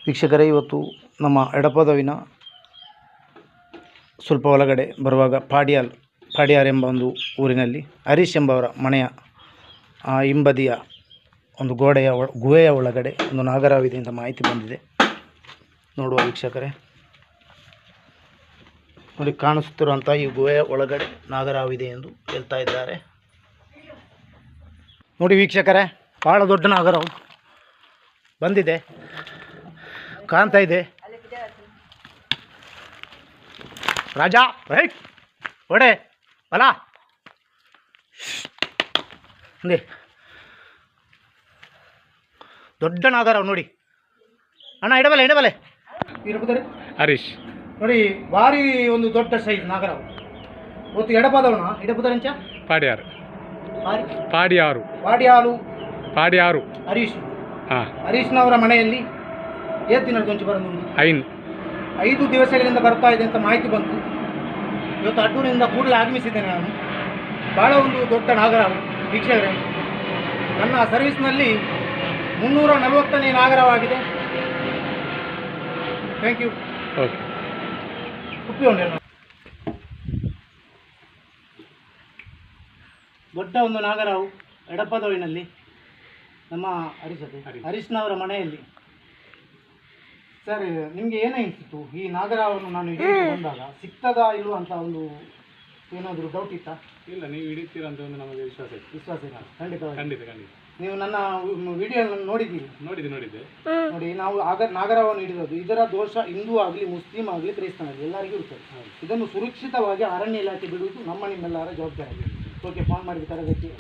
ವೀಕ್ಷಕರೇ, ಇವತ್ತು ನಮ್ಮ ಎಡಪದವಿನ ಸ್ವಲ್ಪ ಒಳಗಡೆ ಬರುವಾಗ ಪಾಡ್ಯಾರ್ ಎಂಬ ಒಂದು ಊರಿನಲ್ಲಿ ಹರೀಶ್ ಎಂಬವರ ಮನೆಯ ಹಿಂಬದಿಯ ಒಂದು ಗುಹೆಯ ಒಳಗಡೆ ಒಂದು ನಾಗರವಿದೆ ಅಂತ ಮಾಹಿತಿ ಬಂದಿದೆ. ನೋಡುವ ವೀಕ್ಷಕರೇ, ನೋಡಿ ಕಾಣಿಸುತ್ತಿರುವಂಥ ಈ ಗುಹೆಯ ಒಳಗಡೆ ನಾಗರವಿದೆ ಎಂದು ಹೇಳ್ತಾ ಇದ್ದಾರೆ. ನೋಡಿ ವೀಕ್ಷಕರೇ, ಭಾಳ ದೊಡ್ಡ ನಾಗರವು ಬಂದಿದೆ, ಕಾಣ್ತಾ ಇದೆ. ರಾಜಾ ಒಡೆ ಅಲ್ಲ ದೊಡ್ಡ ನಾಗರವು ನೋಡಿ ಅಣ್ಣ. ಇಡಬಲೆ ಹರೀಶ್ ನೋಡಿ, ಭಾರಿ ಒಂದು ದೊಡ್ಡ ಸೈಜ್ ನಾಗರವು. ಇವತ್ತು ಎಡಪದವನ ಇಡಪದಂಚ ಪಾಡ್ಯಾರು ಹರೀಶ್ ಹರೀಶ್ನವರ ಮನೆಯಲ್ಲಿ ಏತ್ತಿನದ್ದು ಕೊಂಚ ಬರೋದು 5 ದಿವಸಗಳಿಂದ ಬರ್ತಾ ಇದೆ ಅಂತ ಮಾಹಿತಿ ಬಂತು. ಇವತ್ತು ಅಡ್ಡೂರಿನಿಂದ ಕೂಡಲೇ ಆಗಮಿಸಿದ್ದೇನೆ ನಾನು. ಭಾಳ ಒಂದು ದೊಡ್ಡ ನಾಗರವು ವೀಕ್ಷಕರೇ. ನನ್ನ ಸರ್ವಿಸ್ನಲ್ಲಿ 340ನೇ ನಾಗರವಾಗಿದೆ. Thank you. ಉಪ್ಪಿ ಉಂಡೆ ದೊಡ್ಡ ಒಂದು ನಾಗರವು ಎಡಪದವಿನಲ್ಲಿ ನಮ್ಮ ಹರೀಶ್ನವರ ಮನೆಯಲ್ಲಿ. ಸರ್, ನಿಮಗೆ ಏನಾಗಿತ್ತು ಈ ನಾಗರವನ್ನು ನಾನು ಹಿಡಿದು ಬಂದಾಗ ಸಿಗ್ತದಾ ಇಲ್ವಾ ಅಂತ ಒಂದು ಏನಾದರೂ ಡೌಟ್ ಇತ್ತಾ? ಇಲ್ಲ, ನೀವು ಹಿಡಿತೀರ ಅಂತ ಒಂದು ನಮಗೆ ವಿಶ್ವಾಸ ಇಲ್ಲ. ಖಂಡಿತ. ನೀವು ನನ್ನ ವಿಡಿಯೋ ನೋಡಿದ್ದೀರಿ? ನೋಡಿದ್ದೆ. ನೋಡಿ, ನಾವು ನಾಗರವನ್ನು ಹಿಡಿದದ್ದು, ಇದರ ದೋಷ ಹಿಂದೂ ಆಗಲಿ ಮುಸ್ಲಿಂ ಆಗಲಿ ಕ್ರೈಸ್ತನ ಆಗಲಿ ಎಲ್ಲರಿಗೂ ಇರ್ತದೆ. ಇದನ್ನು ಸುರಕ್ಷಿತವಾಗಿ ಅರಣ್ಯ ಇಲಾಖೆ ಬಿಡುವುದು ನಿಮ್ಮೆಲ್ಲರ ಜವಾಬ್ದಾರಿ. ಓಕೆ, ಫೋನ್ ಮಾಡಿ ತರಬೇತಿ.